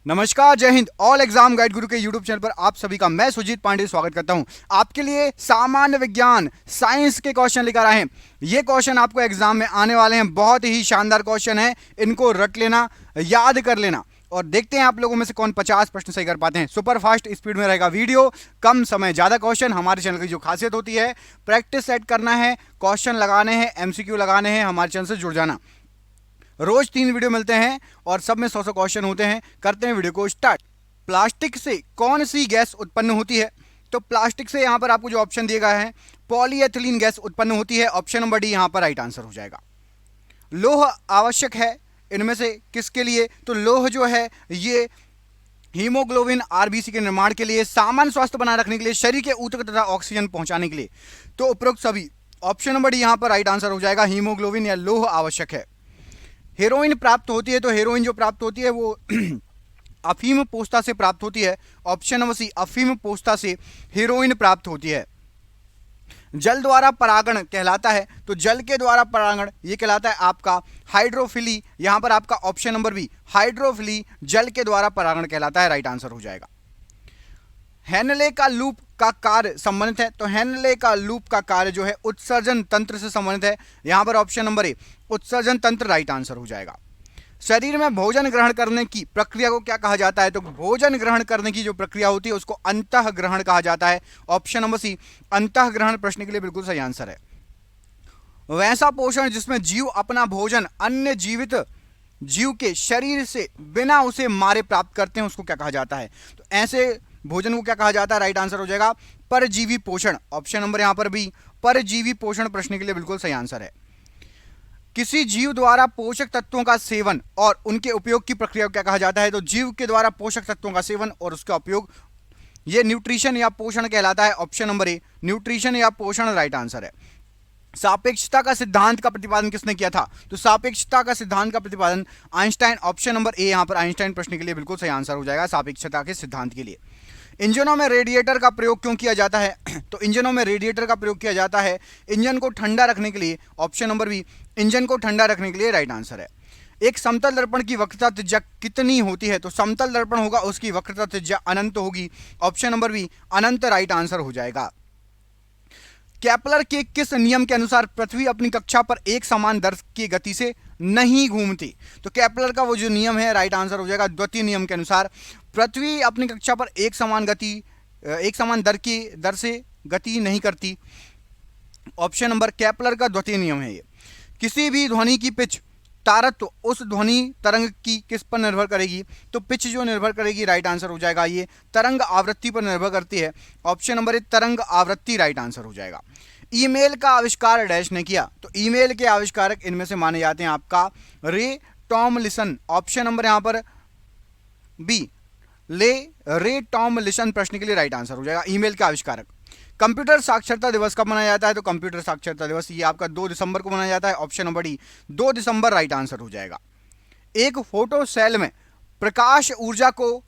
नमस्कार, जय Hind. All exam guide गुरु के यूट्यूब चैनल पर आप सभी का मैं सुजीत पांडे स्वागत करता हूं। आपके लिए सामान्य विज्ञान साइंस के क्वेश्चन लेकर आए हैं। ये क्वेश्चन आपको एग्जाम में आने वाले हैं। बहुत ही शानदार क्वेश्चन है, इनको रट लेना, याद कर लेना और देखते हैं आप लोगों में से कौन 50 प्रश्न सही कर पाते हैं। सुपर फास्ट स्पीड में रहेगा वीडियो, कम समय ज्यादा क्वेश्चन। हमारे चैनल की जो खासियत होती है, प्रैक्टिस सेट करना है, क्वेश्चन लगाने हैं, एमसीक्यू लगाने हैं, हमारे चैनल से जुड़ जाना। रोज 3 वीडियो मिलते हैं और सब में 100 क्वेश्चन होते हैं। करते हैं वीडियो को स्टार्ट। प्लास्टिक से कौन सी गैस उत्पन्न होती है? तो प्लास्टिक से यहां पर आपको जो ऑप्शन दिया गया है, पॉलीएथिलीन गैस उत्पन्न होती है। ऑप्शन नंबर डी यहां पर राइट आंसर हो जाएगा। लौह आवश्यक है इनमें से किसके लिए? तो लौह जो है ये हीमोग्लोबिन आरबीसी के निर्माण के लिए, सामान्य स्वास्थ्य बनाए रखने के लिए, शरीर के ऊतक तथा ऑक्सीजन पहुंचाने के लिए। तो उपरोक्त सभी ऑप्शन नंबर डी यहां पर राइट आंसर हो जाएगा। हीमोग्लोबिन या लौह आवश्यक है। हेरोइन प्राप्त होती है, तो हेरोइन जो प्राप्त होती है वो अफीम पोस्ता से प्राप्त होती है। ऑप्शन नंबर सी, अफीम पोस्ता से हेरोइन प्राप्त होती है। जल द्वारा परागण कहलाता है, तो जल के द्वारा परागण ये कहलाता है आपका हाइड्रोफिली। यहां पर आपका ऑप्शन नंबर बी, हाइड्रोफिली जल के द्वारा परागण कहलाता है, राइट आंसर हो जाएगा। हेनले का लूप का कार्य संबंधित है, तो हेनले का लूप का कार्य जो है उत्सर्जन तंत्र से संबंधित है। यहां पर ऑप्शन नंबर ए, उत्सर्जन तंत्र राइट आंसर हो जाएगा। शरीर में भोजन ग्रहण करने की प्रक्रिया को क्या कहा जाता है? तो भोजन ग्रहण करने की जो प्रक्रिया होती है उसको अंतः ग्रहण कहा जाता है। ऑप्शन नंबर सी, अंतः ग्रहण प्रश्न के लिए बिल्कुल सही आंसर है। वैसा पोषण जिसमें जीव अपना भोजन अन्य जीवित जीव के शरीर से बिना उसे मारे प्राप्त करते हैं, उसको क्या कहा जाता है? तो ऐसे भोजन को क्या कहा जाता है? राइट आंसर हो जाएगा परजीवी पोषण। ऑप्शन नंबर यहां पर भी परजीवी पोषण प्रश्न के लिए बिल्कुल सही आंसर है। किसी जीव द्वारा पोषक तत्वों का सेवन और उनके उपयोग की प्रक्रिया को क्या कहा जाता है? तो जीव के द्वारा पोषक तत्वों का सेवन और उसका उपयोग ये न्यूट्रिशन या पोषण कहलाता है। ऑप्शन नंबर ए, न्यूट्रिशन या पोषण राइट आंसर है। सापेक्षता का सिद्धांत का प्रतिपादन किसने किया था? तो सापेक्षता का सिद्धांत का प्रतिपादन आइंस्टाइन। ऑप्शन नंबर ए यहां पर आइंस्टाइन प्रश्न के लिए बिल्कुल सही आंसर हो जाएगा, सापेक्षता के सिद्धांत के लिए। इंजनों में रेडिएटर का प्रयोग क्यों किया जाता है? तो इंजनों में रेडिएटर का प्रयोग किया जाता है इंजन को ठंडा रखने के लिए। ऑप्शन नंबर बी, इंजन को ठंडा रखने के लिए राइट आंसर है। एक समतल दर्पण की वक्रता त्रिज्या कितनी होती है? तो समतल दर्पण होगा उसकी वक्रता त्रिज्या अनंत होगी। ऑप्शन नंबर बी, अनंत राइट आंसर हो जाएगा। केपलर के किस नियम के अनुसार पृथ्वी अपनी कक्षा पर एक समान दर की गति से नहीं घूमती? तो केपलर का वो जो नियम है राइट आंसर हो जाएगा। द्वितीय नियम के अनुसार पृथ्वी अपनी कक्षा पर एक समान दर से गति नहीं करती। ऑप्शन नंबर केपलर का द्वितीय नियम है ये। किसी भी ध्वनि की पिच तारत्व उस ध्वनि तरंग की किस पर निर्भर करेगी? तो पिच जो निर्भर करेगी राइट आंसर हो जाएगा ये तरंग आवृत्ति पर निर्भर करती है। ऑप्शन नंबर ए, तरंग आवृत्ति राइट आंसर हो जाएगा। ईमेल का आविष्कार डैश ने किया? तो ईमेल के आविष्कारक इनमें से माने जाते हैं आपका रे टॉमलिसन। ऑप्शन नंबर यहां पर बी, रे टॉमलिसन प्रश्न के लिए राइट आंसर हो जाएगा, ईमेल का आविष्कारक। कंप्यूटर साक्षरता दिवस कब मनाया जाता है? तो कंप्यूटर साक्षरता दिवस ये आपका 2 दिसंबर को मनाया जाता है। ऑप्शन नंबर डी, 2 दिसंबर राइट आंसर हो जाएगा। एक फोटो सेल में प्रकाश ऊर्जा को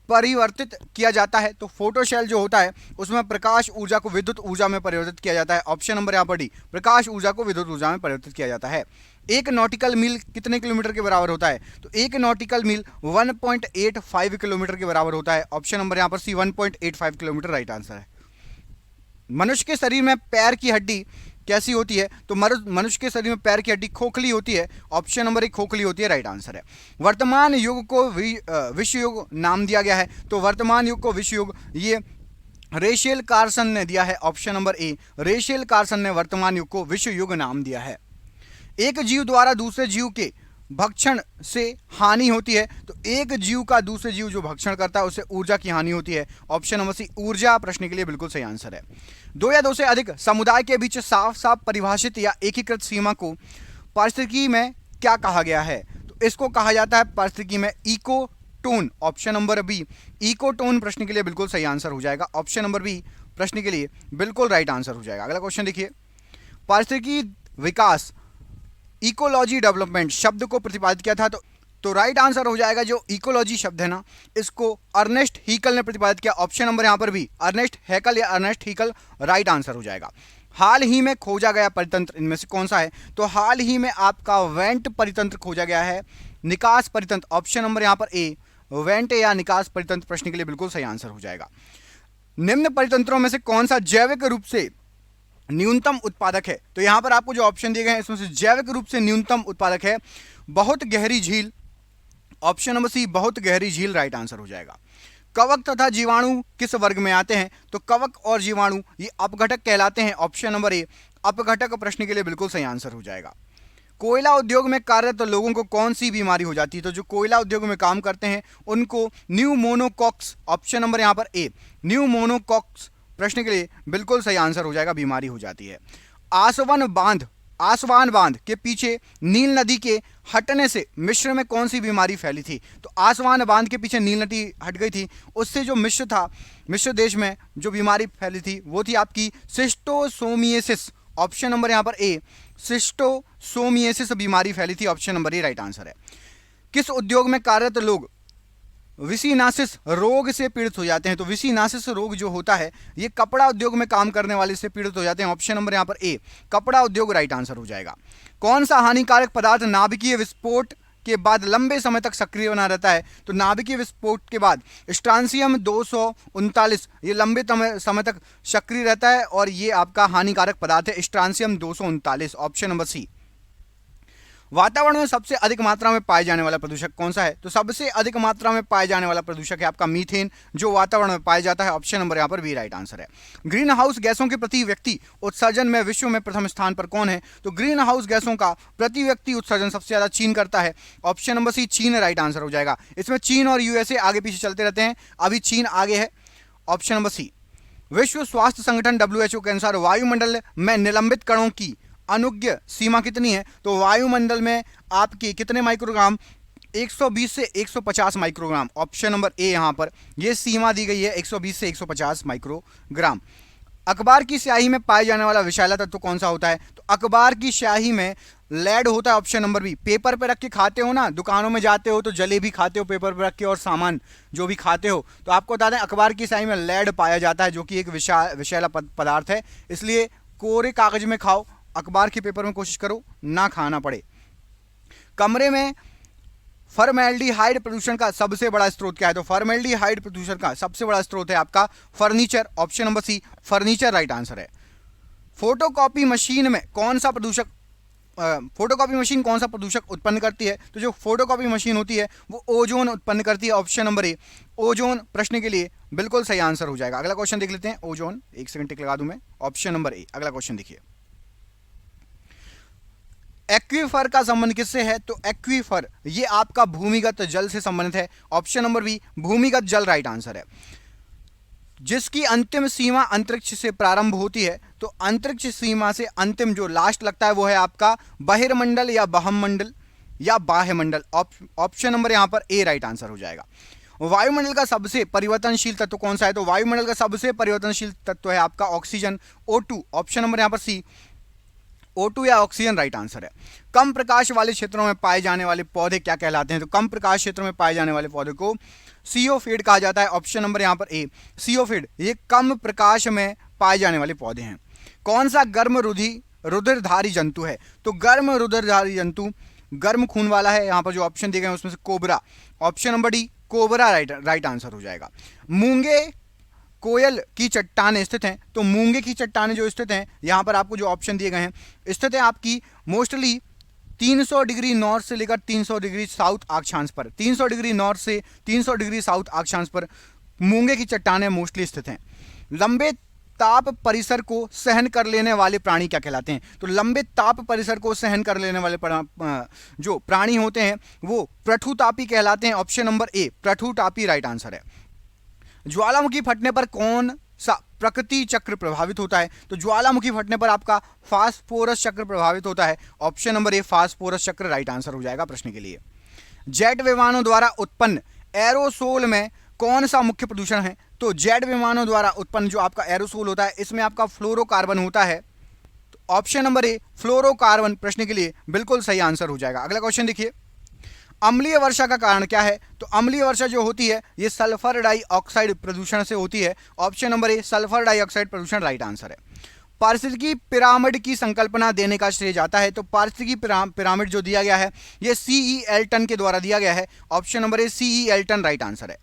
परिवर्तित किया जाता है, तो फोटो सेल जो होता है उसमें प्रकाश ऊर्जा को विद्युत ऊर्जा में परिवर्तित किया जाता है। ऑप्शन नंबर यहां पर डी, प्रकाश ऊर्जा को विद्युत ऊर्जा में परिवर्तित किया जाता है। एक नॉटिकल मील कितने किलोमीटर के बराबर होता है? तो एक नॉटिकल मील 1.85 किलोमीटर के बराबर होता है। ऑप्शन नंबर यहां पर सी, 1.85 किलोमीटर राइट आंसर है। मनुष्य के शरीर में पैर की हड्डी कैसी होती है? तो मनुष्य के शरीर में पैर की हड्डी खोखली होती है। ऑप्शन नंबर 1 खोखली होती है, राइट आंसर है। वर्तमान युग को विश्व युग नाम दिया गया है, तो वर्तमान युग को विश्व युग ये रेशेल कार्सन ने दिया है। ऑप्शन नंबर ए, रेशेल कार्सन ने वर्तमान युग को विश्व युग नाम दिया है। एक जीव द्वारा दूसरे जीव के भक्षण से हानि होती है, तो एक जीव का दूसरे जीव जो भक्षण करता है उससे ऊर्जा की हानि होती है। ऑप्शन नंबर सी, ऊर्जा प्रश्न के लिए बिल्कुल सही आंसर है। 2 या 2 से अधिक समुदाय के बीच साफ साफ परिभाषित या एकीकृत सीमा को पारिस्थितिकी में क्या कहा गया है? तो इसको कहा जाता है पारिस्थितिकी में ecotone. Option number B, ecotone प्रश्न के लिए बिल्कुल सही आंसर हो जाएगा। ऑप्शन नंबर बी प्रश्न के लिए बिल्कुल राइट आंसर हो जाएगा। अगला क्वेश्चन देखिए, पारिस्थितिकी विकास इकोलॉजी डेवलपमेंट शब्द को प्रतिपादित किया था? तो राइट आंसर हो जाएगा जो इकोलॉजी शब्द है ना, इसको अर्नेस्ट हीकल ने प्रतिपादित किया। ऑप्शन नंबर यहां पर भी अर्नेस्ट हैकल या अर्नेस्ट हीकल राइट आंसर हो जाएगा। हाल ही में खोजा गया परितंत्र इनमें से कौन सा है? तो हाल ही में आपका वेंट परितंत्र खोजा गया है, निकास परितंत्र। ऑप्शन नंबर यहां पर ए, वेंट या निकास परितंत्र, प्रश्न के लिए बिल्कुल सही आंसर हो जाएगा। निम्न परितंत्रों में से कौन सा जैविक रूप से न्यूनतम उत्पादक है? तो यहां पर आपको जो ऑप्शन दिए गए हैं इसमें से जैविक रूप से न्यूनतम उत्पादक है बहुत गहरी झील, ऑप्शन नंबर सी बहुत गहरी झील राइट आंसर हो जाएगा। कवक तथा जीवाणु किस वर्ग में आते हैं? तो कवक और जीवाणु ये अपघटक कहलाते हैं, ऑप्शन नंबर ए अपघटक, प्रश्न के लिए बिल्कुल सही आंसर हो जाएगा। कोयला उद्योग में कार्यरत लोगों को कौन सी बीमारी हो जाती है? तो जो कोयला उद्योग में काम करते हैं उनको न्यूमोनोकॉक्स, ऑप्शन नंबर यहां पर ए न्यूमोनोकॉक्स, प्रश्न के लिए बिल्कुल सही आंसर हो जाएगा, बीमारी हो जाती है। आसवान बांध के पीछे नील नदी के हटने से मिस्र में कौन सी बीमारी फैली थी? तो आसवान बांध के पीछे नील नदी हट गई थी, उससे जो मिस्र था, मिस्र देश में जो बीमारी फैली थी वो थी आपकी सिस्टोसोमियासिस, ऑप्शन नंबर यहां पर ए सिस्टोसोमियासिस बीमारी फैली थी, option number A right answer है। किस उद्योग में कार्यरत लोग विसिनासिस रोग से पीड़ित हो जाते हैं? तो विसिनासिस रोग जो होता है ये कपड़ा उद्योग में काम करने वाले से पीड़ित हो जाते हैं, ऑप्शन नंबर यहां पर ए कपड़ा उद्योग राइट आंसर हो जाएगा। कौन सा हानिकारक पदार्थ नाभिकीय विस्फोट के बाद लंबे समय तक सक्रिय बना रहता है? तो नाभिकीय विस्फोट के बाद स्ट्रांसियम 239 ये लंबे समय तक सक्रिय रहता है और ये आपका हानिकारक पदार्थ है स्ट्रांसियम 239, ऑप्शन नंबर सी। वातावरण में सबसे अधिक मात्रा में पाए जाने वाला प्रदूषक कौन सा है? तो सबसे अधिक मात्रा में पाए जाने वाला प्रदूषक है आपका मीथेन, जो वातावरण में पाया जाता है, ऑप्शन नंबर यहां पर बी राइट आंसर है। ग्रीन हाउस गैसों के प्रति व्यक्ति उत्सर्जन में विश्व में प्रथम स्थान पर कौन है? तो ग्रीन हाउस गैसों का प्रति व्यक्ति उत्सर्जन सबसे ज्यादा चीन करता है, ऑप्शन नंबर सी चीन राइट आंसर हो जाएगा। इसमें चीन और यूएसए आगे पीछे चलते रहते हैं, अभी चीन आगे है, ऑप्शन नंबर सी। विश्व स्वास्थ्य संगठन WHO के अनुसार वायुमंडल में निलंबित कणों की अनुज्ञ सीमा कितनी है? तो वायुमंडल में आपकी कितने माइक्रोग्राम? 120 से 150 माइक्रोग्राम, ऑप्शन नंबर ए यहां पर यह सीमा दी गई है 120 से 150 माइक्रोग्राम। अखबार की स्याही में पाए जाने वाला विषैला तत्व कौन सा होता है? तो अखबार की स्याही में लेड होता है, ऑप्शन नंबर बी। पेपर पे रख के खाते हो ना, दुकानों में जाते हो तो जलेबी खाते हो पेपर पे रख के और सामान जो भी खाते हो, तो आपको बता दें अखबार की स्याही में लेड पाया जाता है जो कि एक विषैला पदार्थ है, इसलिए कोरे कागज में खाओ, अखबार के पेपर में कोशिश करो ना खाना पड़े। कमरे में फॉर्मेल्डिहाइड प्रदूषण का सबसे बड़ा स्रोत क्या है? तो फॉर्मेल्डिहाइड प्रदूषण का सबसे बड़ा स्रोत है आपका furniture, option number C furniture right answer है। फोटोकॉपी मशीन में कौन सा प्रदूषक फोटोकॉपी मशीन कौन सा प्रदूषक उत्पन्न करती है? तो जो फोटोकॉपी मशीन होती है वो ओजोन उत्पन्न करती है, ऑप्शन नंबर ए ओजोन, प्रश्न के लिए बिल्कुल सही आंसर हो जाएगा। अगला क्वेश्चन देख लेते हैं, ओजोन, एक सेकंड टिक लगा दूं मैं, ऑप्शन नंबर ए। अगला क्वेश्चन देखिए, एक्वीफर का संबंध किससे है? तो एक्वीफर ये आपका भूमिगत जल से संबंधित है, ऑप्शन नंबर बी भूमिगत जल राइट आंसर है। जिसकी अंतिम सीमा अंतरिक्ष से प्रारंभ होती है, तो अंतरिक्ष सीमा से अंतिम जो लास्ट लगता है वो है आपका बहिर्मंडल या बहमंडल या बाह्यमंडल, ऑप्शन नंबर यहां पर ए राइट आंसर हो जाएगा। वायुमंडल का सबसे परिवर्तनशील तत्व कौन सा है? तो वायुमंडल का सबसे परिवर्तनशील तत्व है आपका ऑक्सीजन, O2, ऑप्शन नंबर यहां पर सी O2 या ऑक्सीजन राइट आंसर है। कम प्रकाश वाले क्षेत्रों में पाए जाने वाले पौधे क्या कहलाते हैं? तो कम प्रकाश क्षेत्रों में पाए जाने वाले पौधे को सीओफिड कहा जाता है, ऑप्शन नंबर यहां पर ए सीओफिड, ये कम प्रकाश में पाए जाने वाले पौधे हैं। कौन सा गर्म रुधिरधारी जंतु है? तो गर्म रुधिरधारी जंतु गर्म खून वाला है, यहां पर जो ऑप्शन दिए गए हैं उसमें से cobra, option number D cobra right answer हो जाएगा। मूंगे कोयल की चट्टानें स्थित हैं, तो मूंगे की चट्टानें जो स्थित हैं यहां पर आपको जो ऑप्शन दिए गए हैं स्थित है आपकी मोस्टली 300 डिग्री नॉर्थ से लेकर 300 डिग्री साउथ अक्षांश पर, 300 डिग्री नॉर्थ से 300 डिग्री साउथ अक्षांश पर मूंगे की चट्टानें मोस्टली स्थित हैं। लंबे ताप परिसर को सहन कर लेने वाले प्राणी क्या कहलाते हैं? तो लंबे ताप परिसर को सहन कर लेने वाले जो प्राणी होते हैं वो प्रठुतापी कहलाते हैं, ऑप्शन नंबर ए प्रठुतापी राइट आंसर है। ज्वालामुखी फटने पर कौन सा प्रकृति चक्र प्रभावित होता है? तो ज्वालामुखी फटने पर आपका फास्फोरस चक्र प्रभावित होता है, ऑप्शन नंबर ए फास्फोरस चक्र राइट आंसर हो जाएगा प्रश्न के लिए। जेट विमानों द्वारा उत्पन्न एरोसोल में कौन सा मुख्य प्रदूषण है? तो जेट विमानों द्वारा उत्पन्न जो आपका एरोसोल होता है इसमें आपका फ्लोरोकार्बन होता है, तो ऑप्शन नंबर ए फ्लोरोकार्बन प्रश्न के लिए बिल्कुल सही आंसर हो जाएगा। अगला क्वेश्चन देखिए, अम्लीय वर्षा का कारण क्या है? तो अम्लीय वर्षा जो होती है ये सल्फर डाइऑक्साइड प्रदूषण से होती है, ऑप्शन नंबर ए सल्फर डाइऑक्साइड प्रदूषण राइट आंसर है। पारिस्थितिकी पिरामिड की संकल्पना देने का श्रेय जाता है? तो पारिस्थितिकी पिरामिड जो दिया गया है ये सीई एल्टन के द्वारा दिया गया है। Option number A C Elton right answer है।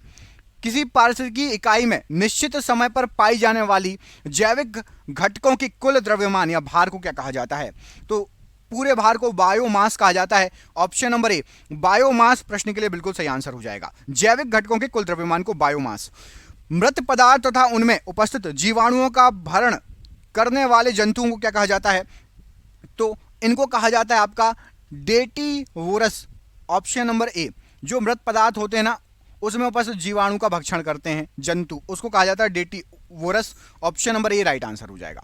किसी पारिस्थितिकी इकाई में निश्चित समय पर पाई जाने वाली जैविक घटकों के कुल द्रव्यमान या भार को क्या कहा जाता है? तो पूरे भार को बायोमास कहा जाता है। ऑप्शन नंबर ए बायोमास प्रश्न के लिए बिल्कुल सही आंसर हो जाएगा। जैविक घटकों के कुल द्रव्यमान को बायोमास। मृत पदार्थ तथा उनमें उपस्थित जीवाणुओं का भरण करने वाले जंतुओं को क्या कहा जाता है? तो इनको कहा जाता है आपका डेटिवोरस। ऑप्शन नंबर ए, जो मृत पदार्थ होते हैं ना उसमें उपस्थित जीवाणु का भक्षण करते हैं जंतु, उसको कहा जाता है detritivorous. Option number A right answer हो जाएगा।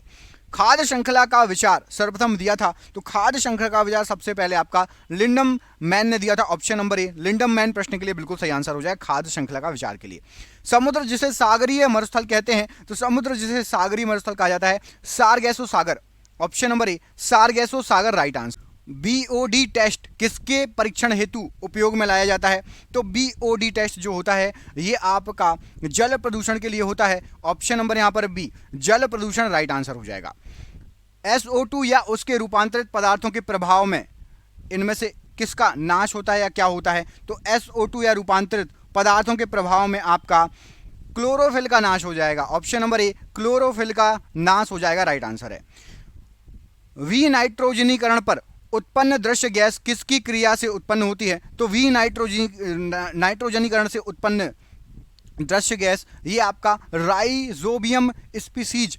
खाद्य श्रृंखला का विचार सर्वप्रथम दिया था? तो खाद्य श्रृंखला का विचार सबसे पहले आपका लिंडम मैन ने दिया था। ऑप्शन नंबर ए लिंडम मैन प्रश्न के लिए बिल्कुल सही आंसर हो जाएगा खाद्य श्रृंखला का विचार के लिए। समुद्र जिसे सागरीय मरुस्थल कहते हैं? तो समुद्र जिसे सागरीय मरुस्थल कहा जाता है सारगैसो सागर। ऑप्शन नंबर ए सारगैसो सागर राइट आंसर। बीओडी टेस्ट किसके परीक्षण हेतु उपयोग में लाया जाता है? तो बीओडी टेस्ट जो होता है ये आपका जल प्रदूषण के लिए होता है। ऑप्शन नंबर यहाँ पर बी जल प्रदूषण राइट आंसर हो जाएगा। SO2 या उसके रूपांतरित पदार्थों के प्रभाव में इनमें से किसका नाश होता है या क्या होता है? तो SO2 या रूपांतरित पदार्थों के प्रभाव में आपका क्लोरोफिल का नाश हो जाएगा। ऑप्शन नंबर ए क्लोरोफिल का नाश हो जाएगा राइट आंसर है। विनाइट्रोजनीकरण पर उत्पन्न दृश्य गैस किसकी क्रिया से उत्पन्न होती है? तो नाइट्रोजनीकरण से उत्पन्न दृश्य गैस ये आपका राइजोबियम स्पीसीज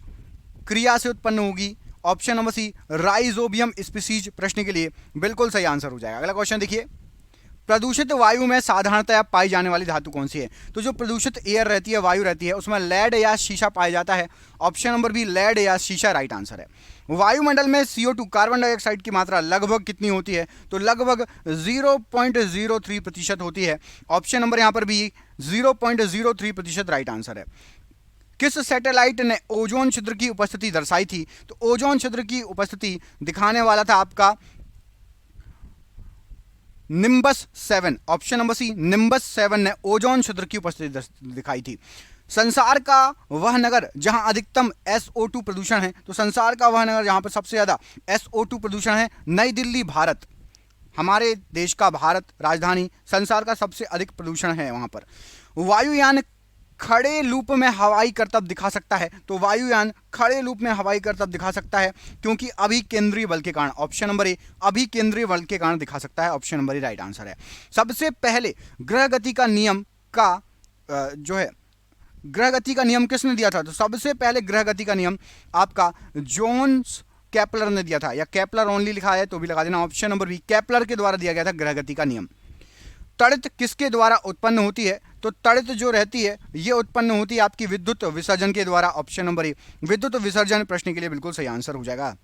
क्रिया से उत्पन्न होगी। Option number C Rhizobium species प्रश्न के लिए बिल्कुल सही आंसर हो जाएगा। अगला क्वेश्चन देखिए, प्रदूषित वायु में साधारणतया पाई जाने वाली धातु कौन सी है? तो जो प्रदूषित एयर रहती है, वायु रहती है, उसमें लेड या शीशा पाया जाता है। ऑप्शन नंबर बी लेड या शीशा राइट आंसर है। वायुमंडल में CO2 कार्बन डाइऑक्साइड की मात्रा लगभग कितनी होती है? तो लगभग 0.03% होती है। ऑप्शन नंबर यहाँ पर भी 0.03% राइट आंसर है। किस सैटेलाइट ने ओजोन छिद्र की उपस्थिति दर्शाई थी? तो ओजोन छिद्र की उपस्थिति दिखाने वाला था आपका Nimbus 7। Option number C Nimbus 7 ने ओजोन छिद्र की उपस्थिति दिखाई थी। संसार का वह नगर जहां अधिकतम SO2 प्रदूषण है? तो संसार का वह नगर जहां पर सबसे ज्यादा SO2 प्रदूषण है नई दिल्ली भारत। हमारे देश का भारत राजधानी संसार का सबसे अधिक प्रदूषण है वहां पर। वायुयान खड़े लूप में हवाई करतब दिखा सकता है? तो वायुयान खड़े लूप में हवाई करतब दिखा सकता है क्योंकि अभिकेंद्रीय बल के कारण। ऑप्शन नंबर ए अभिकेंद्रीय बल के कारण दिखा सकता है। Option number A right answer है। सबसे पहले ग्रह गति का नियम का जो है ग्रह गति का नियम किसने दिया था? तो सबसे पहले ग्रह गति का नियम आपका जोन्स केपलर ने दिया था, या केपलर ओनली लिखा है तो भी लगा देना। ऑप्शन नंबर बी केपलर के द्वारा दिया गया था ग्रह गति का नियम। तड़ित किसके द्वारा उत्पन्न होती है? तो तड़ित जो रहती है ये उत्पन्न होती है आपकी विद्युत विसर्जन के द्वारा। ऑप्शन नंबर ए विद्युत विसर्जन प्रश्न के लिए बिल्कुल सही आंसर हो जाएगा।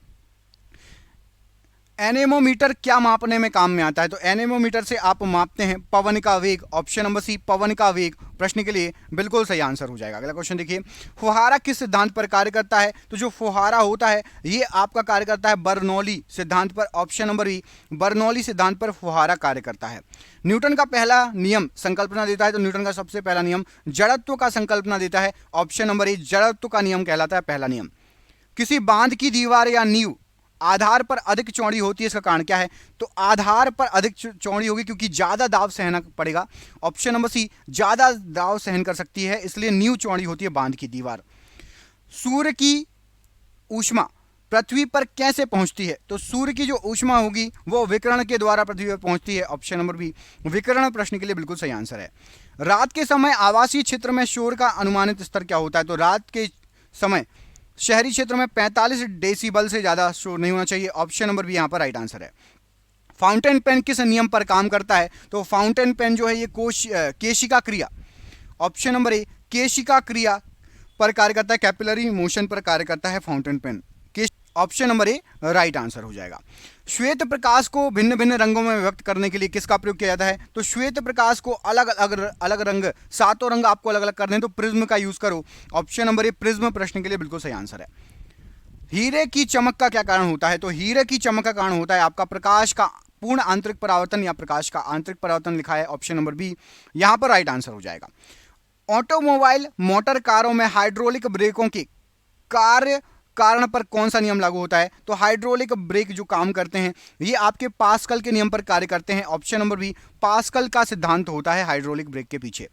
एनेमोमीटर क्या मापने में काम में आता है? तो एनेमोमीटर से आप मापते हैं पवन का वेग। ऑप्शन नंबर सी पवन का वेग प्रश्न के लिए बिल्कुल सही आंसर हो जाएगा। अगला क्वेश्चन देखिए, फुहारा किस सिद्धांत पर कार्य करता है? तो जो फुहारा होता है ये आपका कार्य करता है बर्नौली सिद्धांत पर। ऑप्शन नंबर बी बर्नौली सिद्धांत पर फुहारा कार्य करता है। न्यूटन का पहला नियम संकल्पना देता है? तो न्यूटन का सबसे पहला नियम जड़त्व का संकल्पना देता है। ऑप्शन नंबर ए जड़त्व का नियम कहलाता है पहला नियम। किसी बांध की दीवार या नींव आधार पर अधिक चौड़ी होती है, इसका कारण क्या है? तो आधार पर अधिक चौड़ी होगी क्योंकि ज्यादा दाब सहना पड़ेगा। ऑप्शन नंबर सी ज्यादा दाब सहन कर सकती है इसलिए नींव चौड़ी होती है बांध की दीवार। सूर्य की ऊष्मा पृथ्वी पर कैसे पहुंचती है? तो सूर्य की जो ऊष्मा होगी वो विकिरण के द्वारा पृथ्वी पर पहुंचती है। ऑप्शन नंबर बी विकिरण प्रश्न के लिए बिल्कुल सही आंसर है। रात के समय आवासीय क्षेत्र में शोर का अनुमानित स्तर क्या होता है? तो रात के समय शहरी क्षेत्र में 45 डेसिबल से ज्यादा शोर नहीं होना चाहिए। ऑप्शन नंबर बी यहाँ पर राइट आंसर है। फाउंटेन पेन किस नियम पर काम करता है? तो फाउंटेन पेन जो है ये केशिका क्रिया। ऑप्शन नंबर ए केशिका क्रिया पर कार्य करता है, कैपिलरी मोशन पर कार्य करता है fountain pen. Option number A right answer हो जाएगा। श्वेत प्रकाश को भिन्न भिन्न रंगों में व्यक्त करने के लिए किसका प्रयोग किया जाता है? तो श्वेत प्रकाश को अलग अलग रंग, सातों रंग आपको अलग अलग करने तो प्रिज्म का यूज करो। ऑप्शन नंबर ए प्रिज्म प्रश्न के लिए बिल्कुल सही आंसर है। हीरे की चमक का क्या कारण होता है? तो हीरे की चमक का कारण होता है आपका प्रकाश का पूर्ण आंतरिक परावर्तन या प्रकाश का आंतरिक परावर्तन लिखा है। ऑप्शन नंबर बी यहां पर राइट आंसर हो जाएगा। ऑटोमोबाइल मोटर कारों में हाइड्रोलिक ब्रेकों के कार्य कारण पर कौन सा नियम लागू होता है? तो हाइड्रोलिक ब्रेक जो काम करते हैं ये आपके पास्कल के नियम पर कार्य करते हैं। ऑप्शन नंबर बी, पास्कल का सिद्धांत होता है हाइड्रोलिक ब्रेक के पीछे।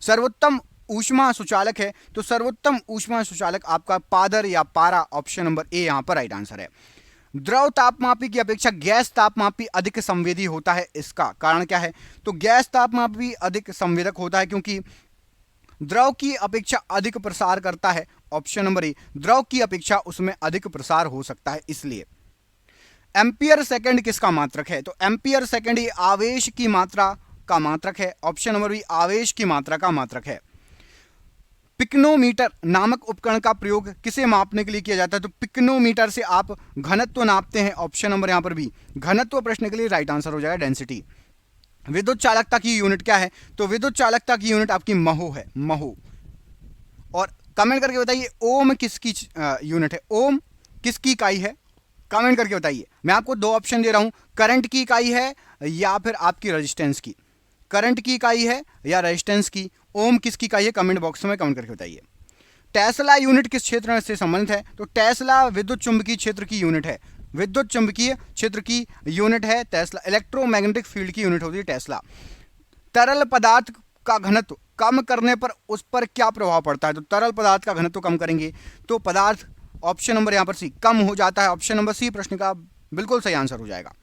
सर्वोत्तम ऊष्मा सुचालक है तो सर्वोत्तम ऊष्मा सुचालक आपका पादर या पारा, ऑप्शन नंबर ए यहां पर राइट आंसर है। द्रव तापमापी की अपेक्षा गैस तापमापी अधिक संवेदी होता है, इसका कारण क्या है? तो गैस तापमापी अधिक संवेदक होता है क्योंकि द्रव की अपेक्षा अधिक प्रसार करता है, ऑप्शन नंबर ए, द्रव की अपेक्षा उसमें अधिक प्रसार हो सकता है इसलिए। एम्पियर सेकंड किसका मात्रक है? तो एम्पियर सेकंड ये आवेश की मात्रा का मात्रक है, ऑप्शन नंबर बी, आवेश की मात्रा का मात्रक है। पिक्नोमीटर नामक उपकरण का प्रयोग किसे मापने के लिए किया जाता है? तो पिक्नोमीटर से आप घनत्व नापते हैं, ऑप्शन नंबर यहां पर बी, घनत्व प्रश्न के लिए राइट आंसर हो जाएगा डेंसिटी। विद्युत चालकता की यूनिट क्या है? तो विद्युत चालकता की यूनिट आपकी महो है, महो। और कमेंट करके बताइए ओम किसकी यूनिट है? ओम किसकी इकाई है? कमेंट करके बताइए। मैं आपको दो ऑप्शन दे रहा हूं, करंट की इकाई है या फिर आपकी रेजिस्टेंस की। करंट की इकाई है या रेजिस्टेंस की? ओम किसकी इकाई है? कमेंट बॉक्स में कमेंट करके बताइए। टेस्ला यूनिट किस क्षेत्र से संबंधित है? तो टेस्ला विद्युत चुंबकीय क्षेत्र की यूनिट है, विद्युत चुंबकीय क्षेत्र की यूनिट है टेस्ला। इलेक्ट्रोमैग्नेटिक फील्ड की यूनिट होती है टेस्ला। तरल पदार्थ का घनत्व कम करने पर उस पर क्या प्रभाव पड़ता है? तो तरल पदार्थ का घनत्व कम करेंगे तो पदार्थ, ऑप्शन नंबर यहां पर सी, कम हो जाता है। ऑप्शन नंबर सी प्रश्न का बिल्कुल सही आंसर हो जाएगा।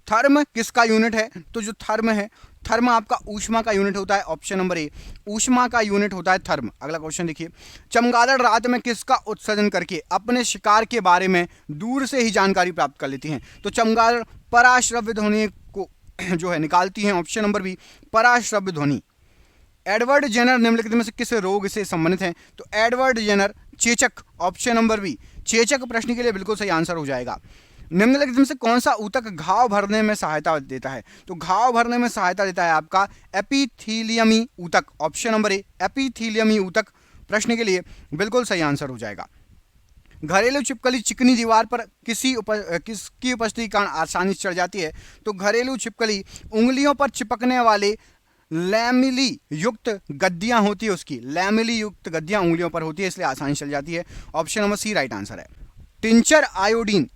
थर्म किसका यूनिट है? तो जो थर्म है, थर्म आपका ऊष्मा का यूनिट होता है, ऑप्शन नंबर ए, ऊष्मा का यूनिट होता है थर्म। अगला क्वेश्चन देखिए, चमगादड़ रात में किसका उत्सर्जन करके अपने शिकार के बारे में दूर से ही जानकारी प्राप्त कर लेती हैं? तो चमगादड़ पराश्रव्य ध्वनि को जो है निकालती हैं, ऑप्शन नंबर बी, पराश्रव्य ध्वनि। एडवर्ड जेनर निम्नलिखित में से किस रोग से संबंधित हैं? तो एडवर्ड जेनर चेचक, ऑप्शन नंबर बी, चेचक प्रश्न के लिए बिल्कुल सही आंसर हो जाएगा। निम्नलिखित में से कौन सा ऊतक घाव भरने में सहायता देता है? तो घाव भरने में सहायता देता है आपका एपिथीलियमी ऊतक, ऑप्शन नंबर ए, एपिथीलियमी ऊतक प्रश्न के लिए बिल्कुल सही आंसर हो जाएगा। घरेलू छिपकली चिकनी दीवार पर किसकी उपस्थिति के कारण आसानी से चढ़ जाती है? तो घरेलू छिपकली उंगलियों पर चिपकने वाले लैमिली युक्त गद्दियां होती है, उसकी लैमिली युक्त गद्दियां उंगलियों पर होती है इसलिए आसानी से चल जाती है, option number C right answer है। टिंचर आयोडीन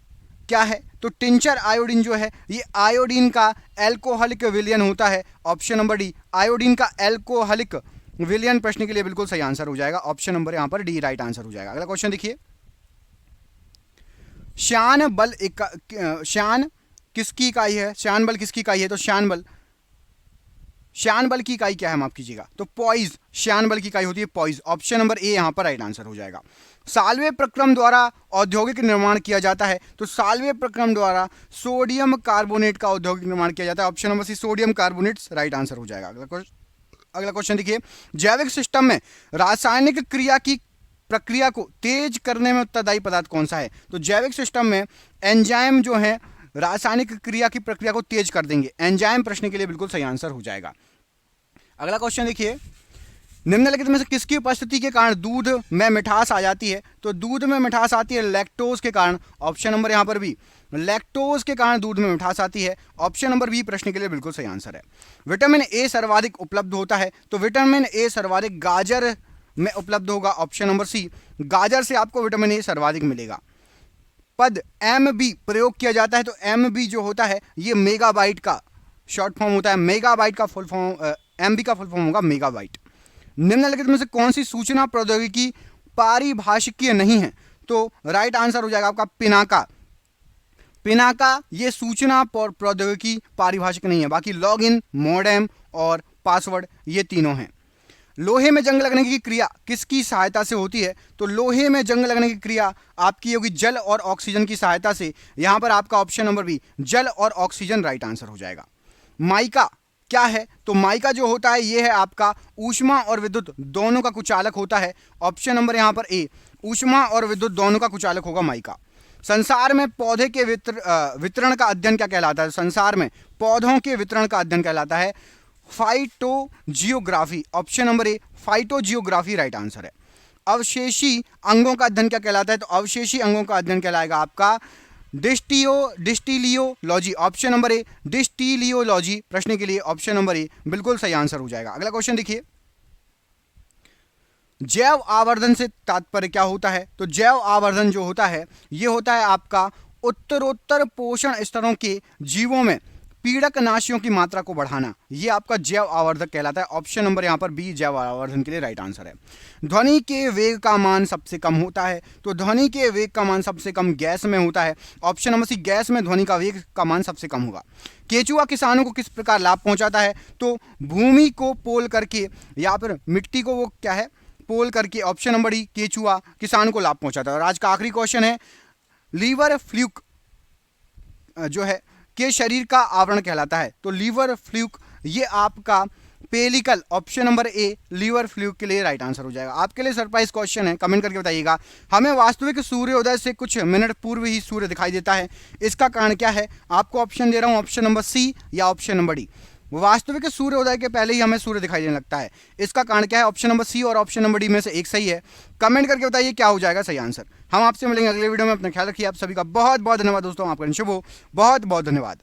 क्या है? तो टिंचर आयोडीन जो है ये आयोडीन का एल्कोहलिक विलयन होता है, ऑप्शन नंबर डी, आयोडीन का एल्कोहलिक विलयन प्रश्न के लिए बिल्कुल सही आंसर हो जाएगा, ऑप्शन नंबर यहां पर डी राइट आंसर हो जाएगा। अगला क्वेश्चन देखिए, श्यान बल श्यान किसकी इकाई है? श्यान बल किसकी इकाई है? तो श्यान बल की इकाई क्या है? माफ कीजिएगा, तो पॉइज, श्यान बल की इकाई होती है पॉइज, ऑप्शन नंबर ए यहां पर राइट आंसर हो जाएगा। साल्वे प्रक्रम द्वारा औद्योगिक निर्माण किया जाता है, तो साल्वे प्रक्रम द्वारा सोडियम कार्बोनेट का औद्योगिक निर्माण किया जाता है, option number C, sodium carbonate right answer हो जाएगा। अगला क्वेश्चन देखिए, जैविक सिस्टम में रासायनिक क्रिया की प्रक्रिया को तेज करने में उत्तरदायी पदार्थ कौन सा है? तो जैविक सिस्टम में एंजाइम जो है रासायनिक क्रिया की प्रक्रिया को तेज कर देंगे, एंजाइम प्रश्न के लिए बिल्कुल सही आंसर हो जाएगा। अगला क्वेश्चन देखिए, निम्नलिखित में से किसकी उपस्थिति के कारण दूध में मिठास आ जाती है? तो दूध में मिठास आती है लैक्टोज के कारण, ऑप्शन नंबर यहां पर भी, लैक्टोज के कारण दूध में मिठास आती है, ऑप्शन नंबर बी प्रश्न के लिए बिल्कुल सही आंसर है। विटामिन ए सर्वाधिक उपलब्ध होता है, तो विटामिन ए सर्वाधिक गाजर में उपलब्ध होगा, ऑप्शन नंबर सी, गाजर से आपको विटामिन ए सर्वाधिक मिलेगा। पद एम बी प्रयोग किया जाता है, तो एम बी जो होता है ये मेगाबाइट का शॉर्ट फॉर्म होता है, मेगाबाइट का फुल फॉर्म, एम बी का फुल फॉर्म होगा मेगाबाइट। निम्नलिखित में से कौन सी सूचना प्रौद्योगिकी पारिभाषिकीय नहीं है? तो राइट आंसर हो जाएगा आपका पिनाका। पिनाका ये सूचना प्रौद्योगिकी पारिभाषिक नहीं है, बाकी लॉग इन, मॉडेम और पासवर्ड ये तीनों हैं। लोहे में जंग लगने की क्रिया किसकी सहायता से होती है? तो लोहे में जंग लगने की क्रिया आपकी होगी जल और ऑक्सीजन की सहायता से, यहां पर आपका ऑप्शन नंबर बी, जल और ऑक्सीजन राइट आंसर हो जाएगा। माइका क्या है? तो माइका जो होता है ये है आपका ऊष्मा और विद्युत दोनों का कुचालक होता है, ऑप्शन नंबर यहां पर ए, ऊष्मा और विद्युत दोनों का कुचालक होगा माइका। संसार में पौधे के वितरण का अध्ययन क्या कहलाता है? संसार में पौधों के वितरण का अध्ययन कहलाता है फाइटोजियोग्राफी, ऑप्शन नंबर ए, फाइटोजियोग्राफी राइट आंसर है। अवशेषी अंगों का अध्ययन क्या कहलाता है? तो अवशेषी अंगों का अध्ययन कहलाएगा आपका डिस्टिलियोलॉजी, ऑप्शन नंबर ए, डिस्टिलियोलॉजी प्रश्न के लिए ऑप्शन नंबर ए बिल्कुल सही आंसर हो जाएगा। अगला क्वेश्चन देखिए, जैव आवर्धन से तात्पर्य क्या होता है? तो जैव आवर्धन जो होता है ये होता है आपका उत्तरोत्तर पोषण स्तरों के जीवों में पीड़क नाशियों की मात्रा को बढ़ाना, ये आपका जैव आवर्धक कहलाता है। ऑप्शन नंबर यहाँ पर बी जैव आवर्धन के लिए राइट आंसर है। ध्वनि के वेग का मान सबसे कम होता है, तो ध्वनि के वेग का मान सबसे कम गैस में होता है। ऑप्शन नंबर सी गैस में ध्वनि का वेग का मान सबसे कम होगा। केचुआ किसानों को किस प्रकार लाभ पहुंचाता है? तो भूमि को पोल करके या फिर मिट्टी को वो क्या है पोल करके। ऑप्शन नंबर डी केचुआ किसान को लाभ पहुंचाता है। और आज का आखिरी क्वेश्चन है, लीवर फ्लूक जो है के शरीर का आवरण कहलाता है? तो लीवर फ्लूक ये आपका pellicle, option number A liver fluke के लिए राइट आंसर हो जाएगा। आपके लिए सरप्राइज क्वेश्चन है, कमेंट करके बताइएगा। हमें वास्तविक सूर्योदय से कुछ मिनट पूर्व ही सूर्य दिखाई देता है, इसका कारण क्या है? आपको ऑप्शन दे रहा हूं, ऑप्शन नंबर सी या ऑप्शन नंबर डी। वास्तविक सूर्योदय के पहले ही हमें सूर्य दिखाई देने लगता है, इसका कारण क्या है? ऑप्शन नंबर सी और ऑप्शन नंबर डी में से एक सही है। कमेंट करके बताइए क्या हो जाएगा सही आंसर। हम आपसे मिलेंगे अगले वीडियो में। अपना ख्याल रखिए। आप सभी का बहुत बहुत धन्यवाद दोस्तों। आपका शुभ हो। बहुत बहुत धन्यवाद।